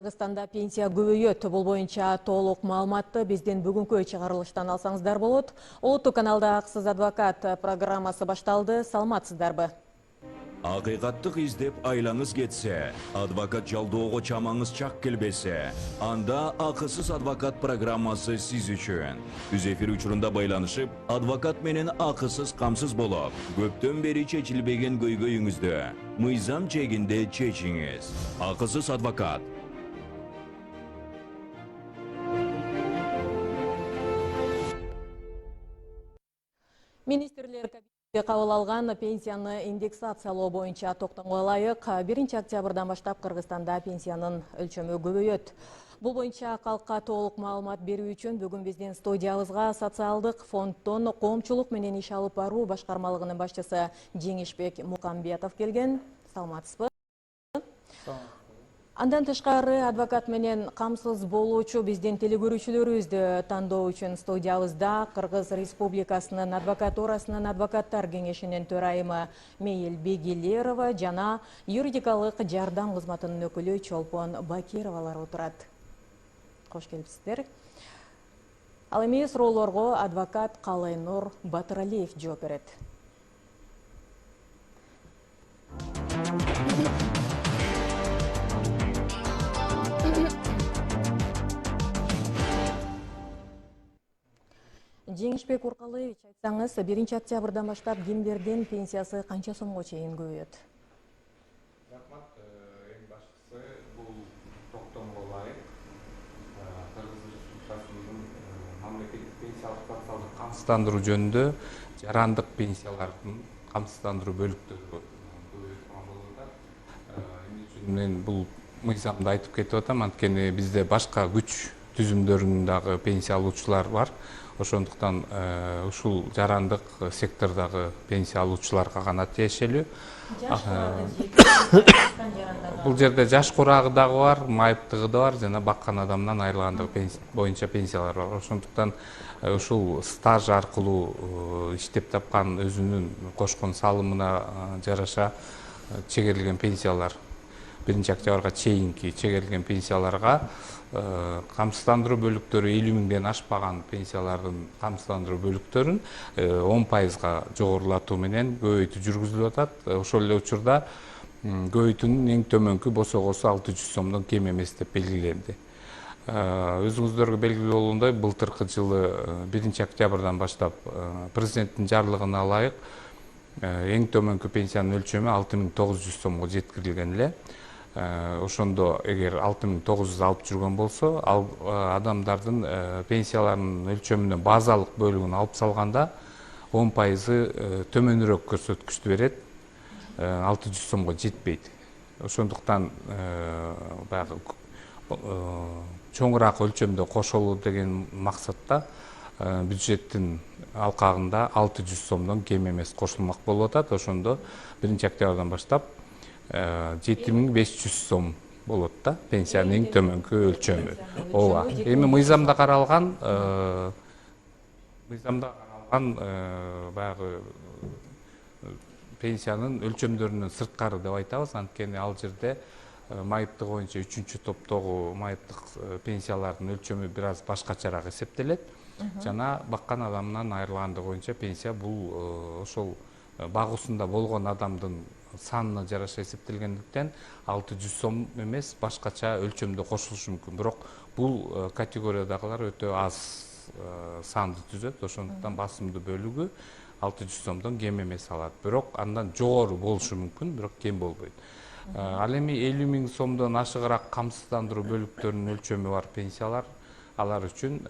Кыргызстанда пенсия көбөйөт. Бул боюнча толук маалыматты биздин бүгүнкү чыгарылыштан алсаңыздар болот. Улуттук каналда Аксыз адвокат программасы башталды. Саламатсыздарбы? Акыйкаттык издеп айлаңыз кетсе, адвокат жалдоого чамаңыз чак келбесе, анда Акысыз адвокат программасы сиз үчүн. Үз эфир учурунда байланышып, адвокат менен акысыз камсыз болуп, көптөн бери чечилбеген көйгөйүңүздү мыйзам чегинде чечиңиз. Акысыз адвокат. Министрлер кабинети кабыл алган пенсияны индексациялоо боюнча токтомго ылайык 1 октябрдан баштап Кыргызстанда пенсиянын өлчөмү көбөйөт. Бул боюнча калкка толук маалымат берүү үчүн бүгүн биздин студиябызга социалдык фонддон коомчулук менен иш алып баруу башкармалыгынын башчысы Жеңишбек Мукамбетов келген. Саламатсызбы? Андан тышкары адвокат менен камсыз болуучу биздин телекөрүүчүлөрүбүздү тандоо үчүн студиябызда Кыргыз Республикасынын адвокатурасынын адвокаттар кеңешинин төрайымы Мейил Бегилерова жана юридикалык жардам кызматынын өкүлү Чолпон Бакировалар отурат. Кош келипсиздер. Ал эми суроолорго адвокат Калайнур Батыралиев жооп берет. Жеңишбек Уркалыевич, айтсаңыз, 1 октябрдан баштап кимдердин пенсиясы канча сомго чейин көбөйөт? Рахмат, эң башкысы бул токтомго ылайык Кыргыз Республикасынын мамлекеттик пенсиялык социалдык камсыздандыруу жөнүндө жарандык пенсиялардын камсыздандыруу бөлүктөрү көбөйөткөн болуп атат. Эмне үчүн мен бул мыйзамды айтып кетип атам, анткени бизде башка күч түзүмдөрүнүн дагы пенсия алуучулар бар. Ошондуктан ушул жарандык сектордагы пенсия алуучуларга гана тиешелүү. Бул жерде жаш курагы дагы бар, майыптыгы да бар жана баккан адамдан айрылгандыгы боюнча пенсиялар бар. Ошондуктан ушул стаж аркылуу иштеп тапкан өзүнүн кошкон салымына жараша чегерилген пенсиялар 1 октябрга чейинки чегерилген пенсияларга камсыздандыруу бөлүктөрү 50 миңден ашпаган пенсиялардын камсыздандыруу бөлүктөрүн 10%га жогорулатуу менен көбөйтүү жүргүзүлүп атат. Ошол эле учурда көбөйтүүнүн эң төмөнкү босогосу 600 сомдон кем эмес деп белгиленди. Өзүңүздөргө белгилүү болгондой, былтыркы жылы 1 октябрдан баштап президенттин жарлыгына ылайык эң төмөнкү пенсиянын өлчөмү 6900 сомго жеткирилген эле. Ошондо эгер 6900 алып жүргөн болсо, ал адамдардын пенсияларынын өлчөмүнүн базалык бөлүгүн алып салганда 10% төмөнүрөөк көрсөткүчтү берет, 600 сомго жетпейт. Ошондуктан баягы чоңураак өлчөмдө кошолуу деген максатта бюджеттин алкагында 600 сомдон кем эмес кошулмак болуп атат. Ошондо 1 октябрдан баштап 7500 сом болот да, пенсиянын эң төмөнкү өлчөмү. Ооба. Эми мыйзамда каралган баягы пенсиянын өлчөмдөрүнөн сырткары деп айтабыз, анткени ал жерде майыптык боюнча 3-топтогу майыптык пенсиялардын өлчөмү бир аз башкачараак эсептелет. Жана баккан адамдан айрылгандыгы боюнча пенсия бул ошол багуусунда болгон адамдын санына жараша эсептелгендиктен 600 сом эмес башкача өлчөмдө кошулушу мүмкүн. Бирок бул категориядагылар өтө аз санды түзөт. Ошондуктан басымдуу бөлүгү 600 сомдон кем эмес алат. Бирок андан жогору болушу мүмкүн, бирок кем болбойт. Ал эми 50 миң сомдон ашыгыраак камсыздандыруу бөлүктөрүнүн өлчөмү бар пенсиялар, алар үчүн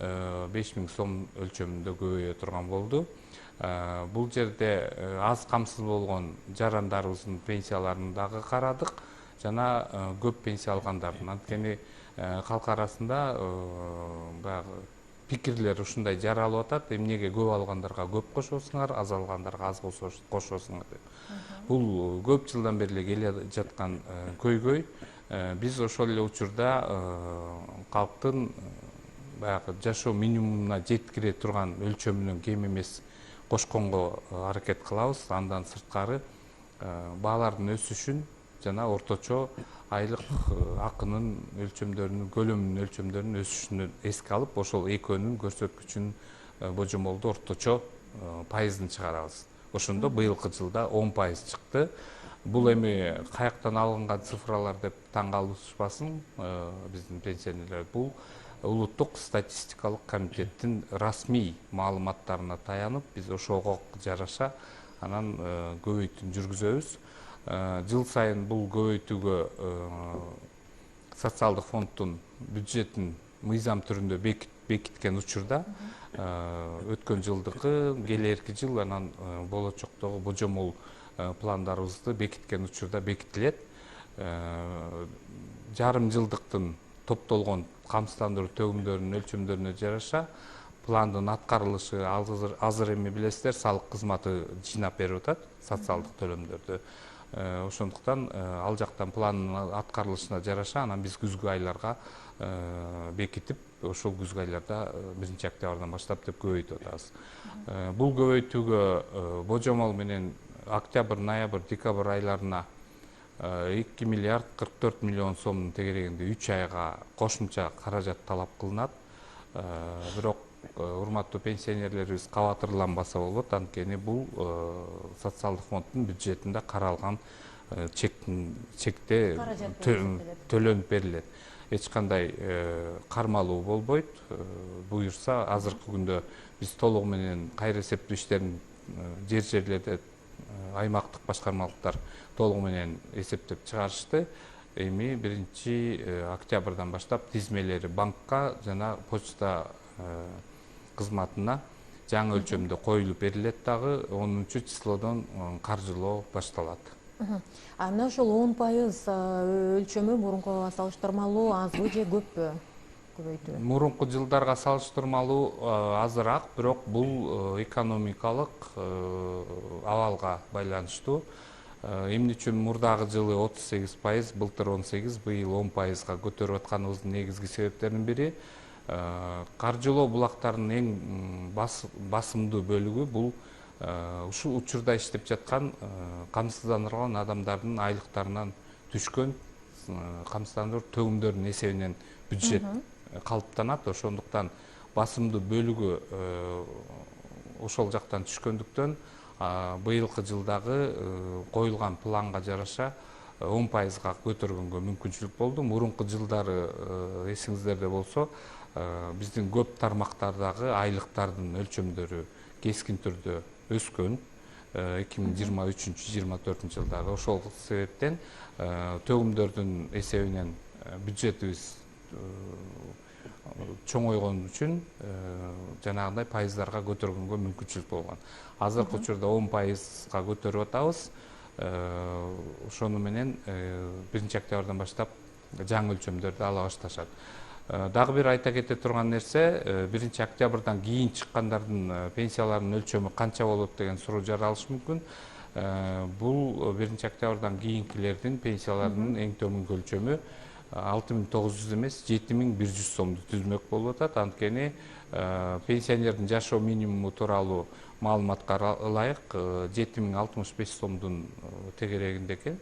5 миң сом өлчөмүндө көбөйө турган болду. Бул жерде аз камсыз болгон жарандарыбыздын пенсияларын дагы карадык жана көп пенсия алгандардын. Анткени калк арасында баягы пикирлер ушундай жаралып атат. Эмнеге көп алгандарга көп кошосуңар, аз алгандарга аз кошосуңар деп. Бул көп жылдан бери келе жаткан көйгөй. Биз ошол эле учурда калктын баягы жашоо минимумуна жеткире турган өлчөмүнөн кем эмес кошконго аракет кылабыз. Андан сырткары баалардын өсүшүн жана орточо айлык акынын өлчөмдөрүнүн көлөмүнүн өлчөмдөрүнүн өсүшүнү эске алып ошол экөөнүн көрсөткүчүн божомолду орточо пайызын чыгарабыз. Ошондо быйылкы жылда 10% чыкты. Бул эми каяктан алынган цифралар деп таң калышпасын биздин пенсионерлер. Бул улуттук статистикалык комитеттин расмий маалыматтарына таянып, биз ошого жараша анан көбөйтүүнү жүргүзөбүз. Жыл сайын бул көбөйтүүгө социалдык фонддун бюджетин мыйзам түрүндө бекиткен учурда өткөн жылдыкы, келерки жыл анан болочоктогу божомол пландарыбызды бекиткен учурда бекитилет. Жарым жылдыктын топтолгон камсыздандыруу төгүмдөрүнүн өлчөмдөрүнө жараша пландын аткарылышы азыр эми билесиздер, салык кызматы жыйнап берип атат социалдык төлөмдөрдү. Ошондуктан ал жактан пландын аткарылышына жараша анан биз күзгү айларга бекитип, ошол күзгү айларда 1-октябрдан баштап деп көбөйтүп атабыз. Бул көбөйтүүгө божомол менен октябрь, ноябрь, декабрь айларына 2 миллиард 44 миллион сомдун тегерегинде 3 айга кошумча каражат талап кылынат. Бирок урматтуу пенсионерлерибиз кабатырланбаса болот, анткени бул социалдык фонддун бюджетинде каралган чекте төлөнүп берилет. Эч кандай кармалуу болбойт. Буюрса, азыркы күндө биз толугу менен кайра эсептөө иштерин жерлерде аймактык башкармалыктар толугу менен эсептеп чыгарышты. Эми 1-октябрдан баштап тизмелери банкка жана почта кызматына жаңы өлчөмдө коюлуп берилет дагы, 10-числодон каржылоо башталат. Мына ошол 10% өлчөмү мурункуга салыштырмалуу азбы же көппү көбөйтүү? Мурунку жылдарга салыштырмалуу азыраак, бирок бул экономикалык абалга байланыштуу. Эмне үчүн мурдагы жылы 38%, былтыр 18%, быйыл 10%га көтөрүп атканыбыздын негизги себептеринин бири каржылоо булактарынын эң басымдуу бөлүгү бул ушул учурда иштеп жаткан камсыздандырылган адамдардын айлыктарынан түшкөн камсыздандыруу төгүмдөрүнүн эсебинен бюджет калыптанат. Ошондуктан басымдуу бөлүгү ошол жактан түшкөндүктөн быйылкы жылдагы коюлган планга жараша 10%га көтөргөнгө мүмкүнчүлүк болду. Мурунку жылдары эсиңиздерде болсо, биздин көп тармактардагы айлыктардын өлчөмдөрү кескин түрдө өскөн 2023-2024 жылдары. Ошол себептен төгүмдөрдүн эсебинен бюджетибиз чоңойгон үчүн жанагындай пайыздарга көтөргөнгө мүмкүнчүлүк болгон. Азыркы учурда 10%га көтөрүп атабыз. Ошону менен 1-октябрдан баштап жаңы өлчөмдөрдү ала башташат. Дагы бир айта кете турган нерсе, 1-октябрдан кийин чыккандардын пенсияларынын өлчөмү канча болот деген суроо жаралышы мүмкүн. Бул 1-октябрдан кийинкилердин пенсияларынын эң төмөнкү өлчөмү 6900 эмес 7100 сомду түзмөк болуп атат. Анткени пенсионердин жашоо минимуму тууралуу маалыматка ылайык 7065 сомдун тегерегинде экен.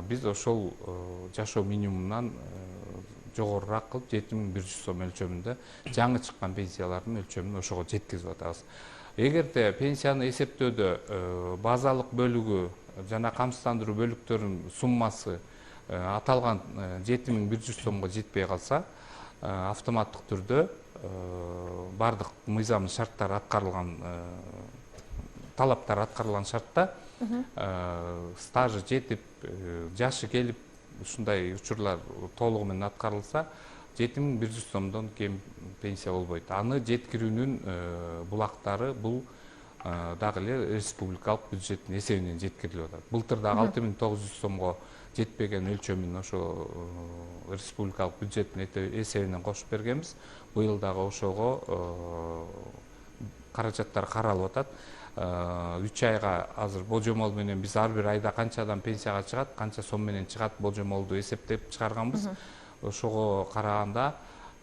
Биз ошол жашоо минимумунан жогорураак кылып 7100 сом өлчөмүндө жаңы чыккан пенсиялардын өлчөмүн ошого жеткизип атабыз. Эгерде пенсияны эсептөөдө базалык бөлүгү жана камсыздандыруу бөлүктөрүнүн суммасы аталган 7100 сомго жетпей калса, автоматтык түрдө бардык мыйзам шарттары аткарылган, талаптар аткарылган шартта стажы жетип, жашы келип, ушундай учурлар толугу менен аткарылса, 7100 сомдон кем пенсия болбойт. Аны жеткирүүнүн булактары бул дагы эле республикалык бюджеттин эсебинен жеткирилип атат. Былтыр дагы 6900 сомго жетпеген өлчөмүн ошо республикалык бюджеттин эсебинен кошуп бергенбиз. Быйыл дагы ошого каражаттар каралып атат. 3 айга азыр божомол менен биз ар бир айда канча адам пенсияга чыгат, канча сом менен чыгат божомолду эсептеп чыгарганбыз. Ошого караганда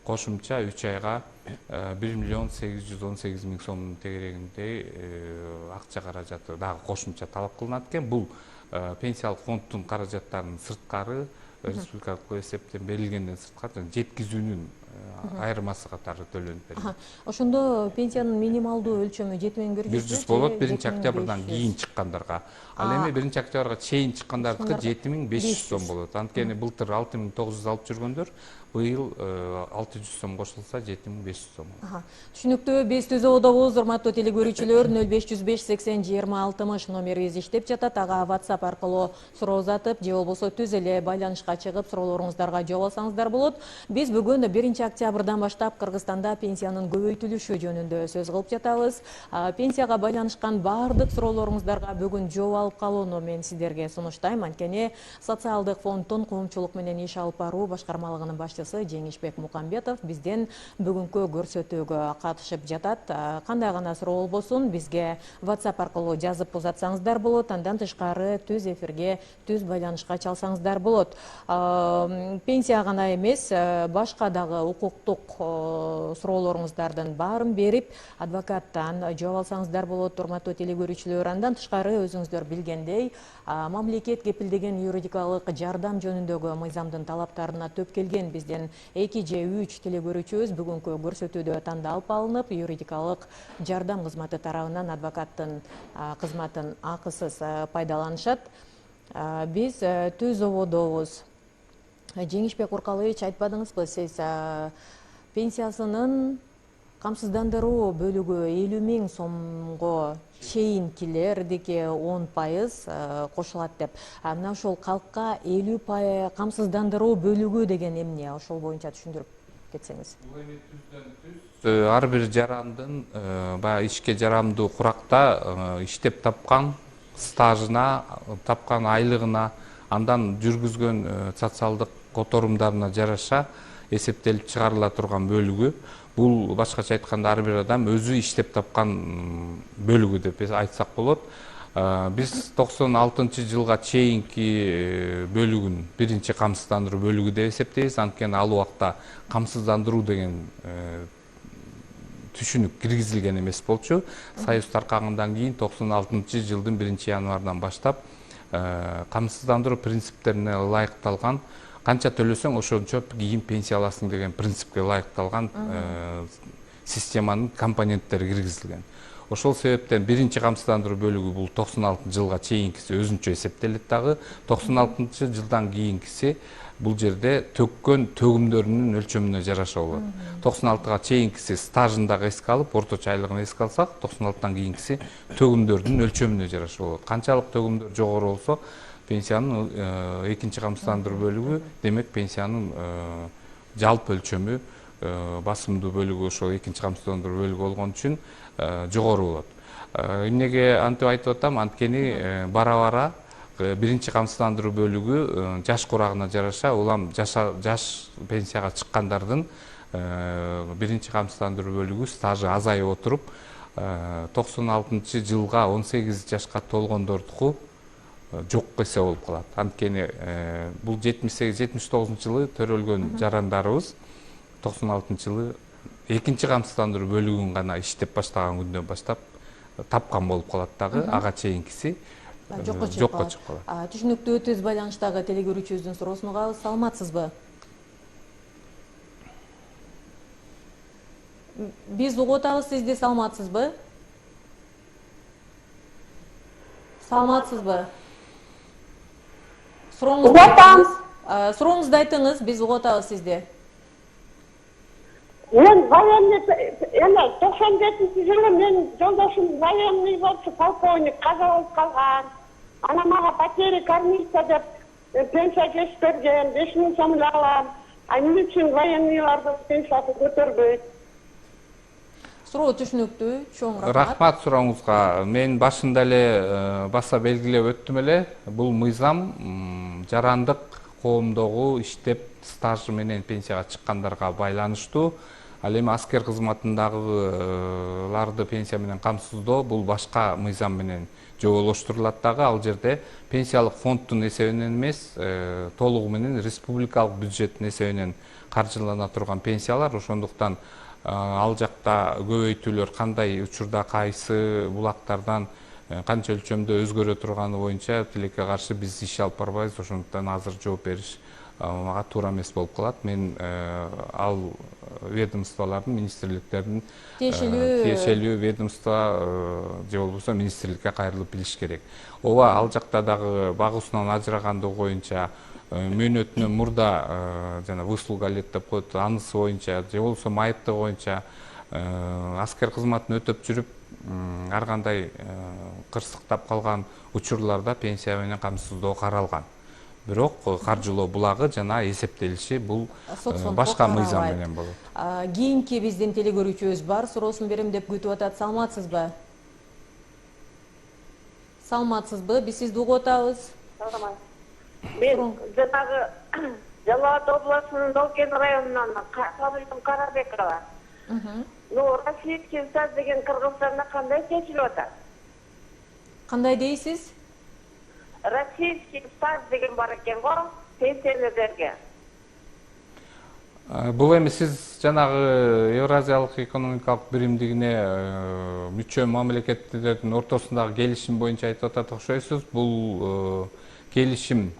кошумча 3 айга 1.818.000 сомдун тегерегинде акча каражаты дагы кошумча талап кылынат экен. Бул пенсиялык фонддун каражаттарынын сырткары республикалык эсептен берилгенден сырткары жеткизүүнүн айырмасы катары төлөнүп берилет. Ошондо пенсиянын минималдуу өлчөмү 7100 болот 1-октябрдан кийин чыккандарга. Ал эми 1-октябрга чейин чыккандардыкы 7500 сом болот. Анткени былтыр 6900 алып жүргөндөр быйыл 600 сом кошулса 7500 сом. Түшүнүктүү, биз түзөөдөгүбүз, урматтуу телекөрүүчүлөр, 0505 80 20 60 номерибиз иштеп жатат. Ага WhatsApp аркылуу суроо узатып, же болбосо түз эле байланышка чыгып суроолоруңуздарга жооп алсаңыздар болот. Биз бүгүн 1-октябрдан баштап Кыргызстанда пенсиянын көбөйтүлүшү жөнүндө сөз кылып жатабыз. Пенсияга байланышкан баардык суроолоруңуздарга бүгүн жооп алып калууну мен сиздерге сунуштайм. Анткени социалдык фонддун коомчулук менен иш алып баруу башкармалыгынын башчысы Жеңишбек Мукамбетов бизден бүгүнкү көрсөтүүгө катышып жатат. Кандай гана суроо болбосун бизге WhatsApp аркылуу жазып узатсаңыздар болот. Андан тышкары түз эфирге, түз байланышка чалсаңыздар болот. Пенсия гана эмес, башка дагы укуктук суроолоруңуздардын баарын берип, адвокаттан жооп алсаңыздар болот, урматтуу телекөрүүчүлөр. Андан тышкары өзүңүздөр билгендей, мамлекет кепилдеген юридикалык жардам жөнүндөгү мыйзамдын талаптарына төп келген бизден 2 же 3 телекөрүүчүбүз бүгүнкү көрсөтүүдө тандалып алынып, юридикалык жардам кызматы тарабынан адвокаттын кызматын акысыз пайдаланышат. Биз түз ободобуз. Жеңишбек Уркалович, айтпадыңызбы, сиз пенсиясынын камсыздандыруу бөлүгү 50 000 сомго чейинкилердики 10% кошулат деп. Мына ошол калкка 50% камсыздандыруу бөлүгү деген эмне? Ошол боюнча түшүндүрүп кетсеңиз. Бул эми түздөн-түз ар бир жарандын баягы ишке жарамдуу куракта иштеп тапкан стажына, тапкан айлыгына, андан жүргүзгөн социалдык которумдарына жараша эсептелип чыгарыла турган бөлүгү. Бул башкача айтканда ар бир адам өзү иштеп тапкан бөлүгү деп айтсак болот. Биз 96-жылга чейинки бөлүгүн биринчи камсыздандыруу бөлүгү деп эсептейбиз. Анткени ал убакта камсыздандыруу деген түшүнүк киргизилген эмес болчу. Союз таркагандан кийин 96-жылдын 1-январынан баштап камсыздандыруу принциптерине ылайыкталган, канча төлөсөң ошончо кийин пенсия аласың деген принципке ылайыкталган системанын компоненттери киргизилген. Ошол себептен биринчи камсыздандыруу бөлүгү бул 96-жылга чейинкиси өзүнчө эсептелет дагы. 96-жылдан кийинкиси бул жерде төккөн төгүмдөрүнүн өлчөмүнө жараша болот. 96-га чейинкиси стажын дагы эске алып, орточо айлыгын эске алсак, 96-тан кийинкиси төгүмдөрдүн өлчөмүнө жараша болот. Канчалык төгүмдөр жогору болсо, пенсиянын экинчи камсыздандыруу бөлүгү, демек пенсиянын жалпы өлчөмү, басымдуу бөлүгү ошол экинчи камсыздандыруу бөлүгү болгон үчүн жогору болот. Эмнеге антип айтып атам? Анткени бара-бара биринчи камсыздандыруу бөлүгү жаш курагына жараша, улам жаш пенсияга чыккандардын биринчи камсыздандыруу бөлүгү стажы азайып отуруп, 96-жылга 18 жашка толгондордуку жок эсе болуп калат. Анткени бул 78-79-жылы төрөлгөн жарандарыбыз 96-жылы экинчи камсыздандыруу бөлүгүн гана иштеп баштаган күндөн баштап тапкан болуп калат дагы. Ага чейинкиси жокко чыгып калат. Түшүнүктүү, түз байланыштагы телекөрүүчүбүздүн суроосун угабыз. Саламатсызбы? Биз угуп атабыз, сизди. Саламатсызбы? Саламатсызбы? Сурооңузду айтыңыз, биз угуп атабыз сизди. Мен военный, 97-жылы мен жолдошум военный болчу, полковник, каза болуп калган. Ана мага потери кормильца деп пенсия кесип берген, 5000 сом эле алам. Эмне үчүн военныйлардын пенсиясы көтөрбөйт? Суроо түшүнүктүү, чоң рахмат. Рахмат сурооңузга. Мен башында эле баса белгилеп өттүм эле. Бул мыйзам жарандык коомдогу иштеп стажы менен пенсияга чыккандарга байланыштуу. Ал эми аскер кызматындагыларды пенсия менен камсыздоо бул башка мыйзам менен жоболоштурулат дагы. Ал жерде пенсиялык фонддун эсебинен эмес, толугу менен республикалык бюджеттин эсебинен каржылана турган пенсиялар. Ошондуктан ал жакта көбөйтүүлөр кандай учурда кайсы булактардан канча өлчөмдө өзгөрө турганы боюнча тилекке каршы биз иш алып барбайбыз. Ошондуктан азыр жооп бериш мага туура эмес болуп калат. Мен ал ведомстволордун, министрликтердин тиешелүү ведомство же болбосо министрликке кайрылып билиш керек. Ооба, ал жакта дагы багуусунан ажырагандыгы боюнча мөөнөтүнөн мурда жана выслуга лет деп коет, анысы боюнча же болбосо майыптыгы боюнча аскер кызматын өтөп жүрүп ар кандай кырсыктап калган учурларда пенсия менен камсыздоо каралган. Бирок каржылоо булагы жана эсептелиши бул башка мыйзам менен болот. Кийинки биздин телегөрүүчүбүз бар, суроосун берем деп күтүп атат. Саламатсызбы? Саламатсызбы? Биз сизди угуп атабыз. Мен жанагы Жалал Абад областынын Долкен районунан Кабылдын Карабекова. Российский САЗ деген Кыргызстанда кандай чечилип атат? Кандай дейсиз? Российский САЗ деген бар экен го, пенсионерлерге. Бул эми сиз жанагы Евразиялык экономикалык биримдигине мүчө мамлекеттердин ортосундагы келишим боюнча айтып атат окшойсуз. Бул келишим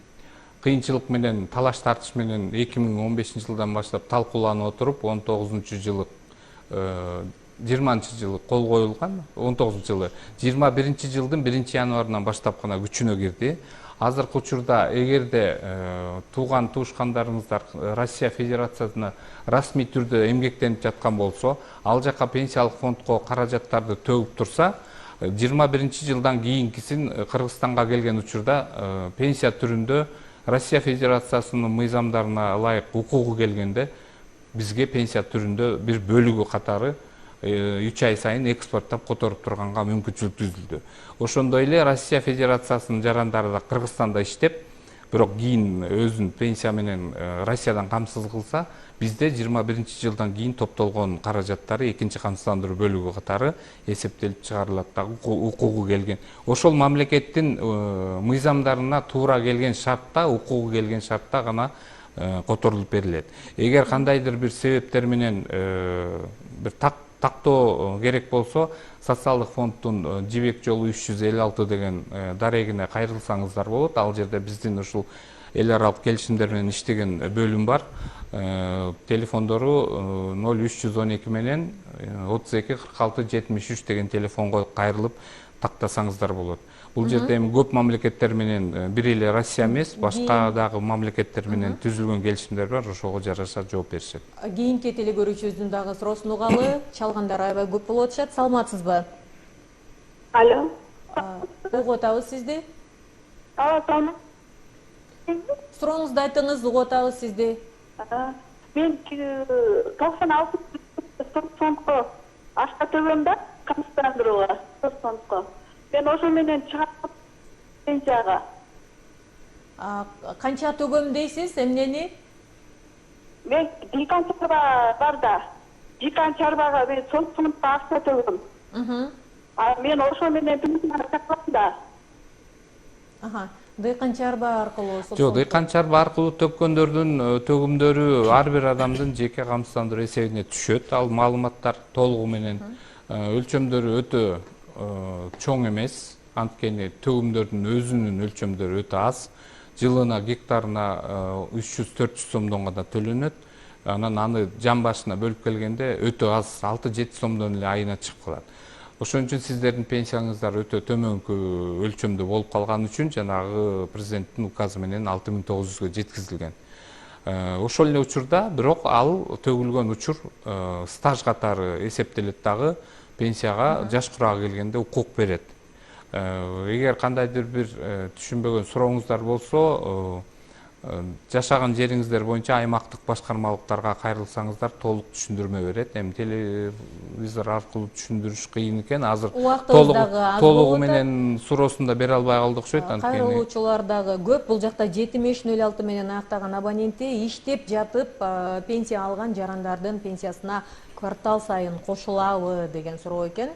кыйынчылык менен, талаш тартыш менен 2015-жылдан баштап талкууланып отуруп, 19-жылы 20-жылы кол коюлган, 19-жылы 21-жылдын 1-январынан баштап гана күчүнө кирди. Азыркы учурда эгерде тууган туушкандарыңыздар Россия Федерациясына расмий түрдө эмгектенип жаткан болсо, ал жака пенсиялык фондко каражаттарды төгүп турса, 21-жылдан кийинкисин Кыргызстанга келген учурда пенсия түрүндө Россия Федерациясынын мыйзамдарына ылайык укугу келгенде бизге пенсия түрүндө бир бөлүгү катары 3 ай сайын экспорттап которуп турганга мүмкүнчүлүк түзүлдү. Ошондой эле Россия Федерациясынын жарандары да Кыргызстанда иштеп, бирок кийин өзүн пенсия менен Россиядан камсыз кылса, бизде 21-жылдан кийин топтолгон каражаттары экинчи камсыздандыруу бөлүгү катары эсептелип чыгарылат дагы укугу келген. Ошол мамлекеттин мыйзамдарына туура келген шартта, укугу келген шартта гана которулуп берилет. Эгер кандайдыр бир себептер менен бир тактоо керек болсо, социалдык фонддун жибек жолу 356 деген дарегине кайрылсаңыздар болот. Ал жерде биздин ушул эл аралык келишимдер менен иштеген бөлүм бар. Телефондору 0312 менен 32 46 73 деген телефонго кайрылып тактасаңыздар болот. Бул жерде эми көп мамлекеттер менен бир эле Россия эмес, башка дагы мамлекеттер менен түзүлгөн келишимдер бар, ошого жараша жооп беришет. Кийинки телегөрүүчүбүздүн дагы суроосун угалы. Чалгандар аябай көп болуп атышат. Саламатсызбы? Алло. Угуп атабыз сизди. Салам. Сурооңузду айтыңыз, угуп атабыз сизди. Мен 96 фондко ашка төлөм да, камсыздандырууга фондко. Мен ошо менен чыгып пенсияга. Канча төгөм дейсиз, эмнени? Мен дыйкан чарба бар да. Дыйкан чарбага мен фондко акча төгөм. Мен ошо менен пенсияга чыгам да. Дыйкан чарба аркылуу. Жок, дыйкан чарба аркылуу төккөндөрдүн төгүмдөрү ар бир адамдын жеке камсыздандыруу эсебине түшөт. Ал маалыматтар толугу менен өлчөмдөрү өтө чоң эмес, анткени төгүмдөрдүн өзүнүн өлчөмдөрү өтө аз. Жылына гектарына 300-400 сомдон гана төлөнөт. Анан аны жан башына бөлүп келгенде өтө аз, 6-7 сомдон эле айына чыгып калат. Ошон үчүн сиздердин пенсияңыздар өтө төмөнкү өлчөмдө болуп калган үчүн жанагы президенттин указы менен 6900га жеткизилген. Ошол эле учурда бирок ал төгүлгөн учур стаж катары эсептелет дагы, пенсияга жаш курагы келгенде укук берет. Эгер кандайдыр бир түшүнбөгөн сурооңуздар болсо, жашаган жериңиздер боюнча аймактык башкармалыктарга кайрылсаңыздар толук түшүндүрмө берет. Эми телевизор аркылуу түшүндүрүш кыйын экен. Азыр толугу менен суроосун да бере албай калдык окшойт. Кайрылуучулар дагы көп. Бул жакта 7506 менен аяктаган абоненти иштеп жатып пенсия алган жарандардын пенсиясына квартал сайын кошулабы деген суроо экен.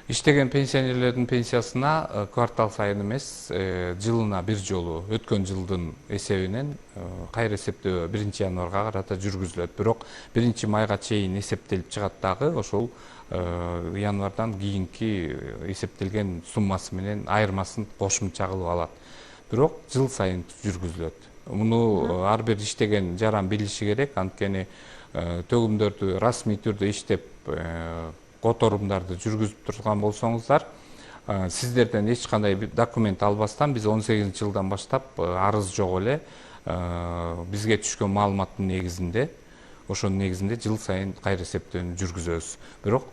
Иштеген пенсионерлердин пенсиясына квартал сайын эмес, жылына бир жолу өткөн жылдын эсебинен кайра эсептөө 1-январга карата жүргүзүлөт. Бирок 1-майга чейин эсептелип чыгат дагы, ошол январдан кийинки эсептелген суммасы менен айырмасын кошумча кылып алат. Бирок жыл сайын жүргүзүлөт. Муну ар бир иштеген жаран билиши керек. Анткени төгүмдөрдү расмий түрдө иштеп которумдарды жүргүзүп турган болсоңуздар, сиздерден эч кандай документ албастан биз 18 жылдан баштап арыз жок эле бизге түшкөн маалыматтын негизинде, ошонун негизинде жыл сайын кайра эсептөөнү жүргүзөбүз. Бирок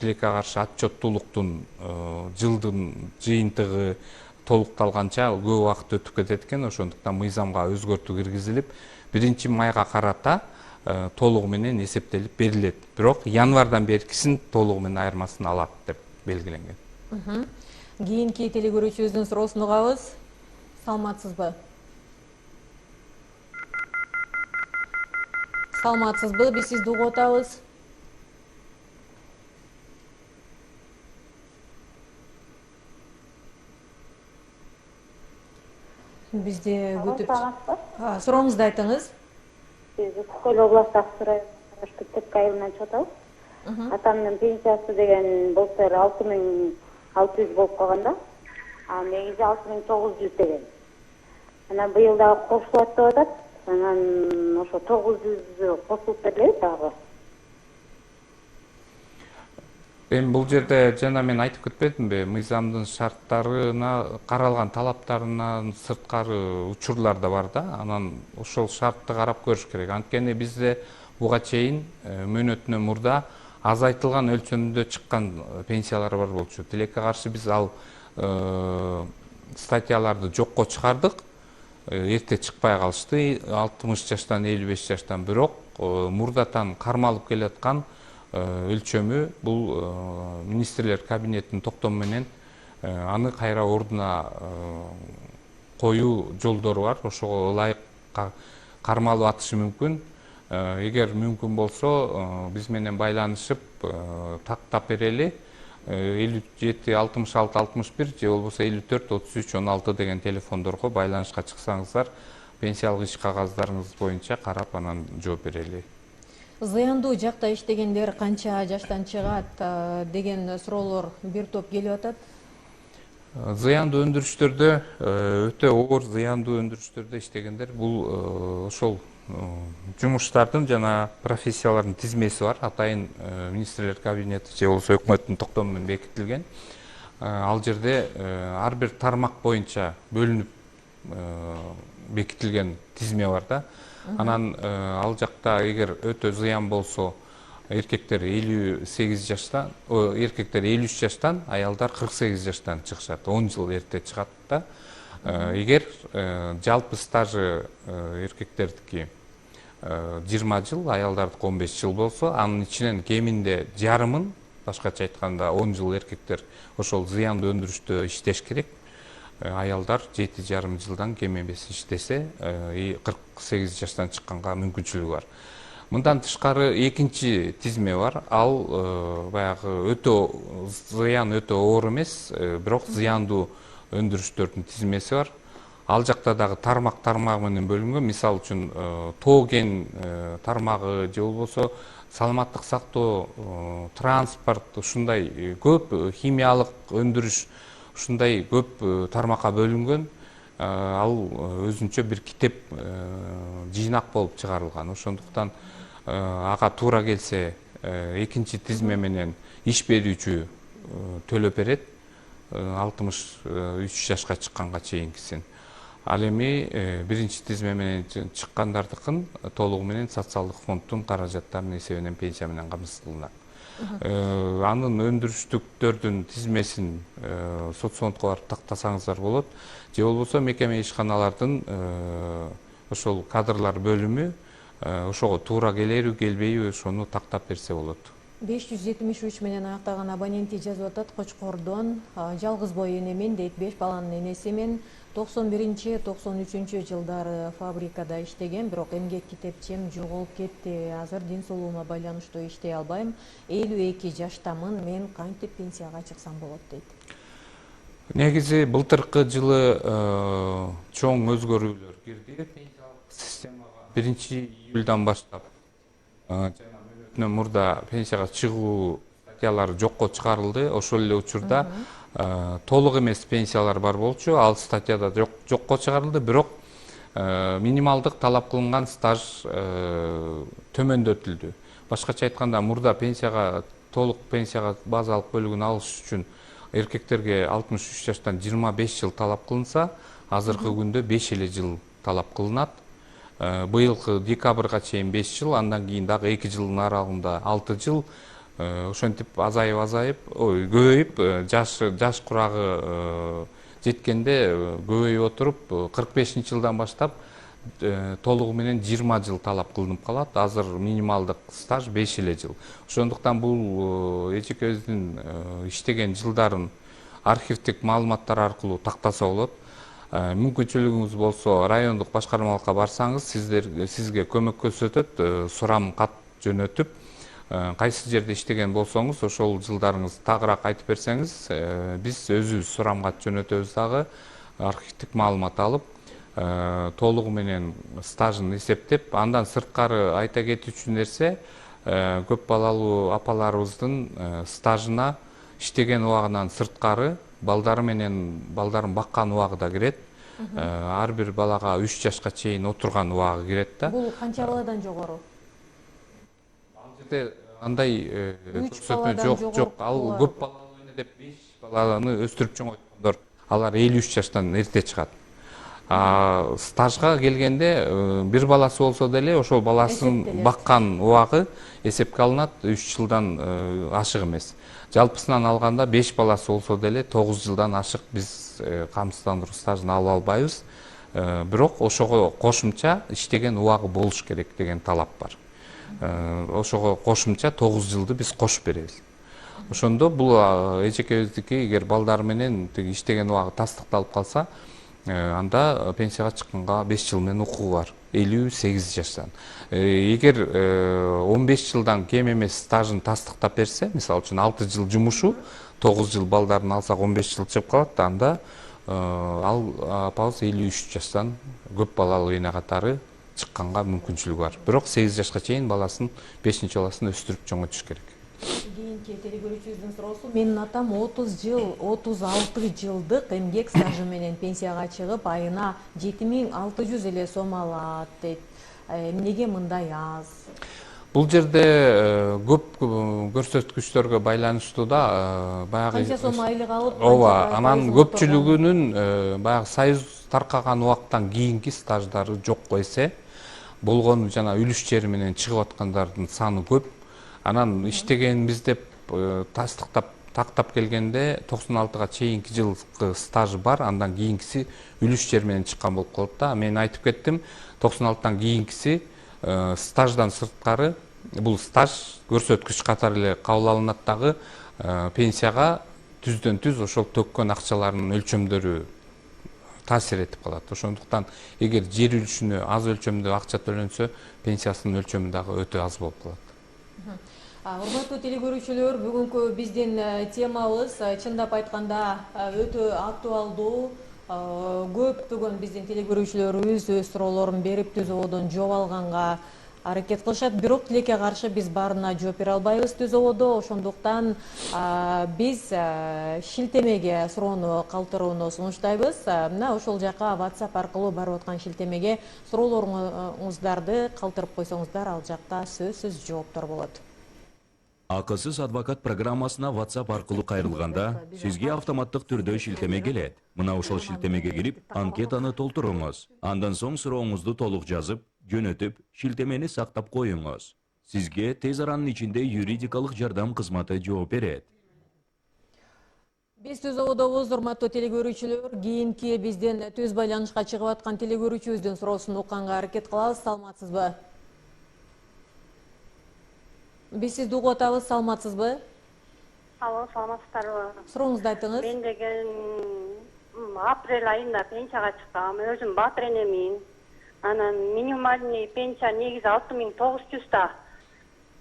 тилекке каршы отчеттуулуктун жылдын жыйынтыгы толукталганча көп убакыт өтүп кетет экен. Ошондуктан мыйзамга өзгөртүү киргизилип, 1 майга карата толугу менен эсептелип берилет. Бирок январдан беркисин толугу менен айырмасын алат деп белгиленген. Кийинки телегөрүүчүбүздүн суроосун угабыз. Саламатсызбы? Саламатсызбы? Биз сизди угуп атабыз. Бизде күтүп. Сурооңузду айтыңыз. Биз Ысык областы Аксу районунун Тепке айылынан чыгып атабыз. Атамдын пенсиясы деген болсо 6600 болуп калган да. Негизи 6900 деген. Анан быйыл дагы кошулат деп атат. Анан ошо 900 кошулуп берилет дагы. Эми бул жерде жана мен айтып кетпедимби, мыйзамдын шарттарына каралган талаптарынан сырткары учурлар да бар да. Анан ошол шартты карап көрүш керек. Анткени бизде буга чейин мөөнөтүнөн мурда азайтылган өлчөмдө чыккан пенсиялар бар болчу. Тилекке каршы биз ал статьяларды жокко чыгардык. Эрте чыкпай калышты, 60 жаштан 55 жаштан. Бирок мурдатан кармалып келаткан өлчөмү бул министрлер кабинетинин токтому менен аны кайра ордуна коюу жолдору бар. Ошого ылайык кармалып атышы мүмкүн. Эгер мүмкүн болсо биз менен байланышып тактап берели. 57 66 61 же болбосо 54 33 16 деген телефондорго байланышка чыксаңыздар, пенсиялык иш кагаздарыңыз боюнча карап анан жооп берели. Зыяндуу жакта иштегендер канча жаштан чыгат деген суроолор бир топ келип атат. Зыяндуу өндүрүштөрдө, өтө оор зыяндуу өндүрүштөрдө иштегендер бул ошол жумуштардын жана профессиялардын тизмеси бар. Атайын министрлер кабинети же болбосо өкмөттүн токтому менен бекитилген. Ал жерде ар бир тармак боюнча бөлүнүп бекитилген тизме бар да. Анан ал жакта эгер өтө зыян болсо, эркектер 58 жаштан, эркектер 53 жаштан, аялдар 48 жаштан чыгышат. 10 жыл эрте чыгат да. Эгер жалпы стажы эркектердики 20 жыл, аялдардыкы 15 жыл болсо, анын ичинен кеминде жарымын, башкача айтканда 10 жыл эркектер ошол зыяндуу өндүрүштө иштеш керек. Аялдар 7,5 жылдан кем эмес иштесе, 48 жаштан чыкканга мүмкүнчүлүгү бар. Мындан тышкары экинчи тизме бар. Ал баягы өтө зыян өтө оор эмес, бирок зыяндуу өндүрүштөрдүн тизмеси бар. Ал жакта дагы тармак менен бөлүнгөн. Мисалы үчүн тоо кен тармагы же болбосо саламаттык сактоо, транспорт, ушундай көп химиялык өндүрүш, ушундай көп тармакка бөлүнгөн. Ал өзүнчө бир китеп жыйнак болуп чыгарылган. Ошондуктан ага туура келсе экинчи тизме менен иш берүүчү төлөп берет 63 жашка чыкканга чейинкисин. Ал эми биринчи тизме менен чыккандардыкын толугу менен социалдык фонддун каражаттарынын эсебинен пенсия менен камсыздалат. Анын өндүрүштүктөрдүн тизмесин соцфондко барып тактасаңыздар болот. Же болбосо мекеме ишканалардын ошол кадрлар бөлүмү ошого туура келерби, келбейби, ошону тактап берсе болот. 573 менен аяктаган абоненти жазып атат. Кочкордон жалгыз бой энемен дейт, 5 баланын энеси мен 91-93 жылдары фабрикада иштеген, бирок эмгек китепчем жоголуп кетти. Азыр ден соолугума байланыштуу иштей албайм. 52 жаштамын, мен кантип пенсияга чыксам болот дейт. Негизи былтыркы жылы чоң өзгөрүүлөр кирди пенсиялык системага. 1-июлдан баштап жана мурда пенсияга чыгуу статьялары жокко чыгарылды. Ошол эле учурда толук эмес пенсиялар бар болчу. Ал статьяда жокко чыгарылды, бирок минималдык талап кылынган стаж төмөндөтүлдү. Башкача айтканда, мурда пенсияга, толук пенсияга базалык бөлүгүн алыш үчүн эркектерге 63 жаштан 25 жыл талап кылынса, азыркы күндө 5 эле жыл талап кылынат. Быйылкы декабрга чейин 5 жыл, андан кийин дагы 2 жылдын аралыгында 6 жыл. Ошентип көбөйүп, жаш курагы жеткенде көбөйүп отуруп, 45-жылдан баштап толугу менен 20 жыл талап кылынып калат. Азыр минималдык стаж 5 эле жыл. Ошондуктан бул эжекебиздин иштеген жылдарын архивдик маалыматтар аркылуу тактаса болот. Мүмкүнчүлүгүңүз болсо, райондук башкармалыкка барсаңыз, сизге көмөк көрсөтөт, сурам кат жөнөтүп, кайсы жерде иштеген болсоңуз, ошол жылдарыңыз тагыраак айтып берсеңиз, биз өзүбүз сурам кат жөнөтөбүз дагы, архивдик маалымат алып, толугу менен стажын эсептеп, андан сырткары айта кетүүчү нерсе, көп балалуу апаларыбыздын стажына иштеген убагынан сырткары балдары менен балдарын баккан убагы да кирет. Ар бир балага 3 жашка чейин отурган убагы кирет да. Бул канча баладан жогору? Ал жерде андай 3 баладан жок. Ал көп балалуу деп 5 баланы өстүрүп чоңойткондор, алар 53 жаштан эрте чыгат. Стажга келгенде бир баласы болсо деле ошол баласын баккан убагы эсепке алынат, 3 жылдан ашык эмес. Жалпысынан алганда 5 баласы болсо деле 9 жылдан ашык биз камсыздандыруу стажын ала албайбыз. Бирок ошого кошумча иштеген убагы болуш керек деген талап бар. Ошого кошумча 9 жылды биз кошуп беребиз. Ошондо бул эжекебиздики эгер балдары менен иштеген убагы тастыкталып калса, анда пенсияга чыкканга 5 жыл менен укугу бар, 58 жаштан. Эгер 15 жылдан кем эмес стажын тастыктап берсе, мисалы үчүн 6 жыл жумушу, 9 жыл балдарын алсак 15 жыл чыгып калат, анда ал апабыз 53 жаштан көп балалуу эне катары чыкканга мүмкүнчүлүгү бар. Бирок 8 жашка чейин баласын, 5-баласын өстүрүп чоңойтуш керек. Кийинки телегөрүүчүбүздүн суроосу: менин атам 36 жылдык эмгек стажы менен пенсияга чыгып, айына 7600 эле сом алат дейт. Эмнеге мындай аз? Бул жерде көп көрсөткүчтөргө байланыштуу да, баягы Канча сом айлык алып, ооба, анан көпчүлүгүнүн баягы союз таркаган убактан кийинки стаждары жокко эсе, болгону жана үлүш жери менен чыгып аткандардын саны көп. Анан иштегенбиз деп тактап келгенде 96-га чейинки жылкы стажы бар, андан кийинкиси үлүш жер менен чыккан болуп калат да. Мен айтып кеттим, 96-тан кийинкиси стаждан сырткары, бул стаж көрсөткүч катары эле кабыл алынат дагы, пенсияга түздөн түз ошол төккөн акчаларынын өлчөмдөрү таасир этип калат. Ошондуктан эгер жер үлүшүнө аз өлчөмдө акча төлөнсө, пенсиясынын өлчөмү дагы өтө аз болуп калат. Урматтуу телегөрүүчүлөр, бүгүнкү биздин темабыз чындап айтканда өтө актуалдуу. Көптөгөн биздин телегөрүүчүлөрүбүз өз суроолорун берип, түз ободон жооп алганга аракет кылышат. Бирок тилекке каршы биз баарына жооп бере албайбыз түз ободо. Ошондуктан биз шилтемеге суроону калтырууну сунуштайбыз. Мына ошол жака WhatsApp аркылуу барып аткан шилтемеге суроолоруңуздарды калтырып койсоңуздар, ал жакта сөзсүз жооптор болот. Акысыз адвокат программасына WhatsApp аркылуу кайрылганда, сизге автоматтык түрдө шилтеме келет. Мына ошол шилтемеге кирип, анкетаны толтуруңуз. Андан соң сурооңузду толук жазып, жөнөтүп, шилтемени сактап коюңуз. Сизге тез аранын ичинде юридикалык жардам кызматы жооп берет. Биз түз ободобуз, урматтуу телегөрүүчүлөр. Кийинки бизден түз байланышка чыгып аткан телегөрүүчүбүздүн суроосун укканга аракет кылабыз. Саламатсызбы? Биз сизди угуп атабыз, саламатсызбы? Алло, саламатсыздарбы? Сурооңузду айтыңыз. Мен деген апрель айында пенсияга чыккам. Өзүм батыр энемин. Анан минимальный пенсия негизи 6900 да.